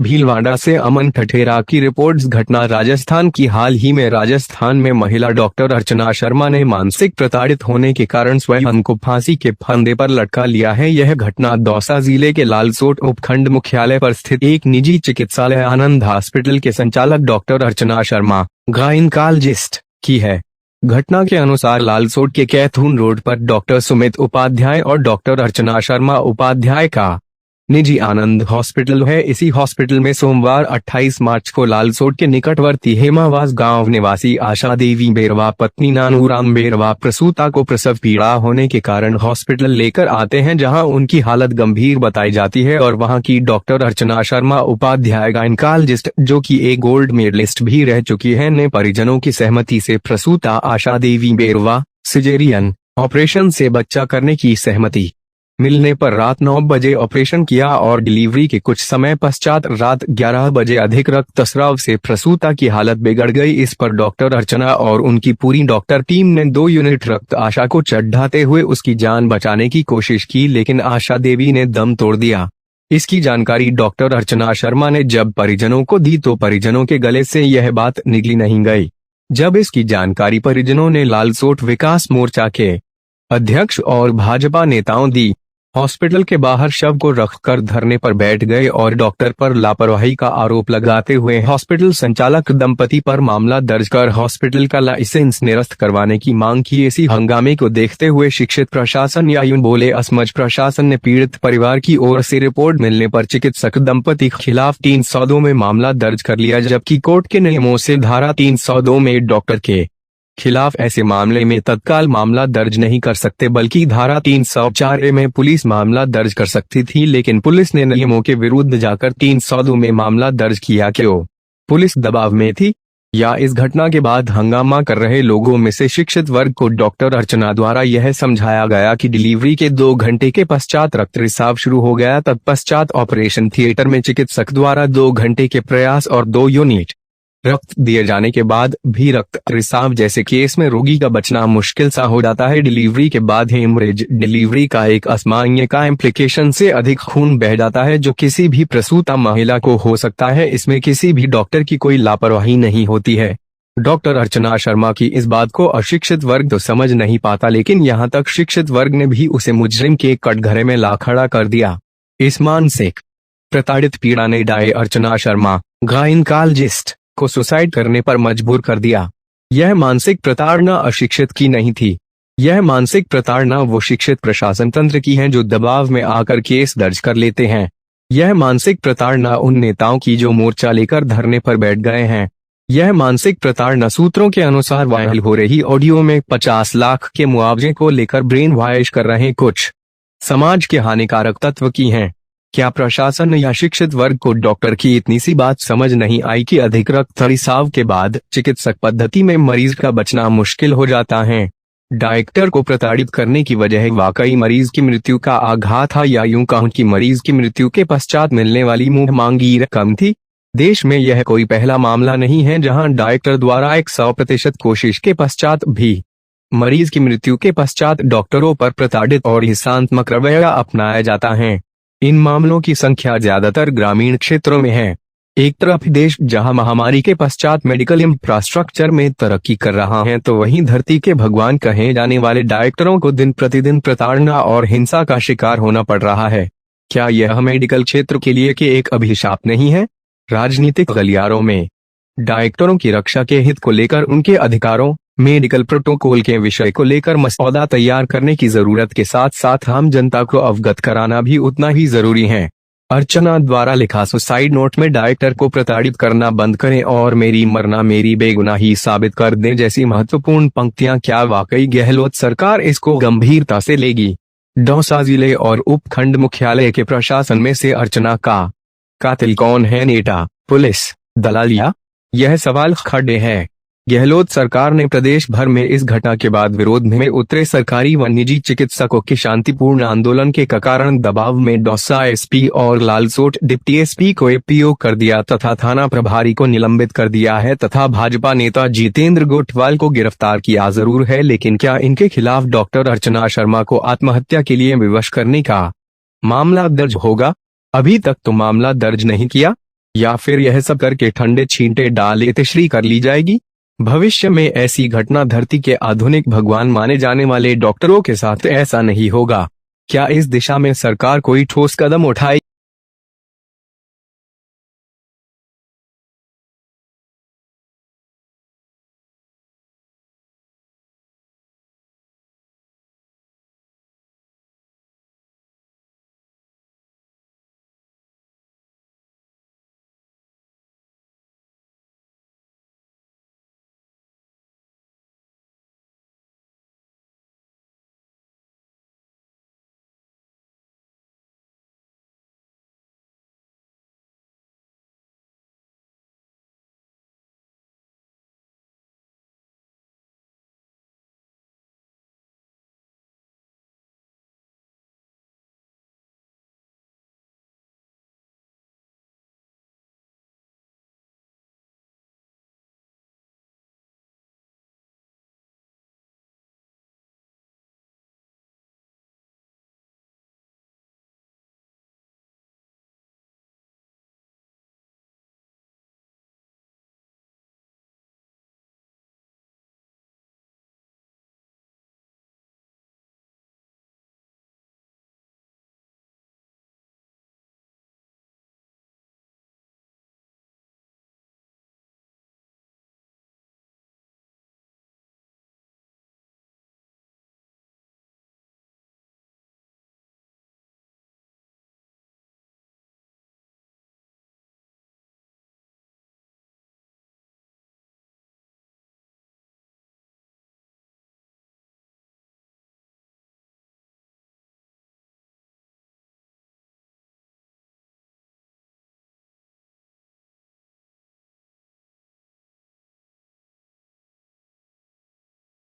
भीलवाड़ा से अमन ठठेरा की रिपोर्ट्स। घटना राजस्थान की। हाल ही में राजस्थान में महिला डॉक्टर अर्चना शर्मा ने मानसिक प्रताड़ित होने के कारण स्वयं को फांसी के फंदे पर लटका लिया है। यह घटना दौसा जिले के लालसोट उपखंड मुख्यालय पर स्थित एक निजी चिकित्सालय आनंद हॉस्पिटल के संचालक डॉक्टर अर्चना शर्मा, गायनकोलॉजिस्ट, की है। घटना के अनुसार लालसोट के कैथून रोड पर डॉक्टर सुमित उपाध्याय और डॉक्टर अर्चना शर्मा उपाध्याय का निजी आनंद हॉस्पिटल है। इसी हॉस्पिटल में सोमवार 28 मार्च को लालसोट के निकटवर्ती हेमावास गांव निवासी आशा देवी बेरवा पत्नी नानूराम बेरवा प्रसूता को प्रसव पीड़ा होने के कारण हॉस्पिटल लेकर आते हैं, जहां उनकी हालत गंभीर बताई जाती है और वहां की डॉक्टर अर्चना शर्मा उपाध्याय, गायनकोलॉजिस्ट, जो कि एक गोल्ड मेडलिस्ट भी रह चुकी है, ने परिजनों की सहमति से प्रसूता आशा देवी बेरवा सिजेरियन ऑपरेशन से बच्चा करने की सहमति मिलने पर रात 9 बजे ऑपरेशन किया और डिलीवरी के कुछ समय पश्चात रात 11 बजे अधिक रक्तस्राव से प्रसूता की हालत बिगड़ गई। इस पर डॉक्टर अर्चना और उनकी पूरी डॉक्टर टीम ने 2 यूनिट रक्त आशा को चढ़ाते हुए उसकी जान बचाने की कोशिश की, लेकिन आशा देवी ने दम तोड़ दिया। इसकी जानकारी डॉक्टर अर्चना शर्मा ने जब परिजनों को दी तो परिजनों के गले से यह बात निकली नहीं गई। जब इसकी जानकारी परिजनों ने लालसोट विकास मोर्चा के अध्यक्ष और भाजपा नेताओं दी, हॉस्पिटल के बाहर शव को रखकर धरने पर बैठ गए और डॉक्टर पर लापरवाही का आरोप लगाते हुए हॉस्पिटल संचालक दंपति पर मामला दर्ज कर हॉस्पिटल का लाइसेंस निरस्त करवाने की मांग की। इसी हंगामे को देखते हुए शिक्षित प्रशासन या यूं बोले असमझ प्रशासन ने पीड़ित परिवार की ओर से रिपोर्ट मिलने पर चिकित्सक दंपति के खिलाफ 302 में मामला दर्ज कर लिया, जबकि कोर्ट के नियमों से धारा 302 में डॉक्टर के खिलाफ ऐसे मामले में तत्काल मामला दर्ज नहीं कर सकते, बल्कि धारा 304 में पुलिस मामला दर्ज कर सकती थी, लेकिन पुलिस ने नियमों के विरुद्ध जाकर 302 में मामला दर्ज किया। क्यों? पुलिस दबाव में थी या इस घटना के बाद हंगामा कर रहे लोगों में से शिक्षित वर्ग को डॉक्टर अर्चना द्वारा यह समझाया गया कि डिलीवरी के 2 घंटे के पश्चात रक्त रिसाव शुरू हो गया। तत्पश्चात ऑपरेशन थिएटर में चिकित्सक द्वारा 2 घंटे के प्रयास और 2 यूनिट रक्त दिए जाने के बाद भी रक्त रिसाव जैसे केस में रोगी का बचना मुश्किल सा हो जाता है। डिलीवरी के बाद हेमरेज डिलीवरी का एक असामान्य कॉम्प्लिकेशन से अधिक खून बह जाता है, जो किसी भी प्रसूता महिला को हो सकता है। इसमें किसी भी डॉक्टर की कोई लापरवाही नहीं होती है। डॉक्टर अर्चना शर्मा की इस बात को अशिक्षित वर्ग तो समझ नहीं पाता, लेकिन यहाँ तक शिक्षित वर्ग ने भी उसे मुजरिम के कटघरे में ला खड़ा कर दिया। इस मानसिक प्रताड़ित पीड़ा ने डाय अर्चना शर्मा, गायनकोलॉजिस्ट, को सुसाइड करने पर मजबूर कर दिया। यह मानसिक प्रताड़ना अशिक्षित की नहीं थी। यह मानसिक प्रताड़ना वो शिक्षित प्रशासन तंत्र की है जो दबाव में आकर केस दर्ज कर लेते हैं। यह मानसिक प्रताड़ना उन नेताओं की जो मोर्चा लेकर धरने पर बैठ गए हैं। यह मानसिक प्रताड़ना सूत्रों के अनुसार वायरल हो रही ऑडियो में 50 लाख के मुआवजे को लेकर ब्रेन वॉश कर रहे कुछ समाज के हानिकारक तत्व की हैं। क्या प्रशासन या शिक्षित वर्ग को डॉक्टर की इतनी सी बात समझ नहीं आई कि अधिक रक्त रिसाव के बाद चिकित्सक पद्धति में मरीज का बचना मुश्किल हो जाता है? डॉक्टर को प्रताड़ित करने की वजह वाकई मरीज की मृत्यु का आघात था, या यूं कहूं कि मरीज की मृत्यु के पश्चात मिलने वाली मुंह मांगी रकम थी। देश में यह कोई पहला मामला नहीं है जहां डॉक्टर द्वारा 100% कोशिश के पश्चात भी मरीज की मृत्यु के पश्चात डॉक्टरों पर प्रताड़ित और हिंसात्मक रवैया अपनाया जाता है। इन मामलों की संख्या ज्यादातर ग्रामीण क्षेत्रों में है। एक तरफ देश जहां महामारी के पश्चात मेडिकल इंफ्रास्ट्रक्चर में तरक्की कर रहा है, तो वहीं धरती के भगवान कहे जाने वाले डॉक्टरों को दिन प्रतिदिन प्रताड़ना और हिंसा का शिकार होना पड़ रहा है। क्या यह मेडिकल क्षेत्र के लिए के एक अभिशाप नहीं है? राजनीतिक गलियारों में डॉक्टरों की रक्षा के हित को लेकर उनके अधिकारों, मेडिकल प्रोटोकॉल के विषय को लेकर मसौदा तैयार करने की जरूरत के साथ साथ आम जनता को अवगत कराना भी उतना ही जरूरी है। अर्चना द्वारा लिखा सुसाइड नोट में डॉक्टर को प्रताड़ित करना बंद करें और मेरी मरना मेरी बेगुनाही साबित कर दें जैसी महत्वपूर्ण पंक्तियां क्या वाकई गहलोत सरकार इसको गंभीरता से लेगी? दौसा जिले और उपखंड मुख्यालय के प्रशासन में से अर्चना का कातिल कौन है? नेता, पुलिस, दलालिया? यह सवाल खड़े है। गहलोत सरकार ने प्रदेश भर में इस घटना के बाद विरोध में उतरे सरकारी व निजी चिकित्सकों के शांतिपूर्ण आंदोलन के कारण दबाव में दौसा एसपी और लालसोट डिप्टी एसपी को एपीओ कर दिया तथा थाना प्रभारी को निलंबित कर दिया है तथा भाजपा नेता जितेंद्र गोठवाल को गिरफ्तार किया जरूर है, लेकिन क्या इनके खिलाफ डॉक्टर अर्चना शर्मा को आत्महत्या के लिए विवश करने का मामला दर्ज होगा? अभी तक तो मामला दर्ज नहीं किया। या फिर यह सब करके ठंडे छींटे डाले तिश्री कर ली जाएगी? भविष्य में ऐसी घटना धरती के आधुनिक भगवान माने जाने वाले डॉक्टरों के साथ ऐसा नहीं होगा। क्या इस दिशा में सरकार कोई ठोस कदम उठाए?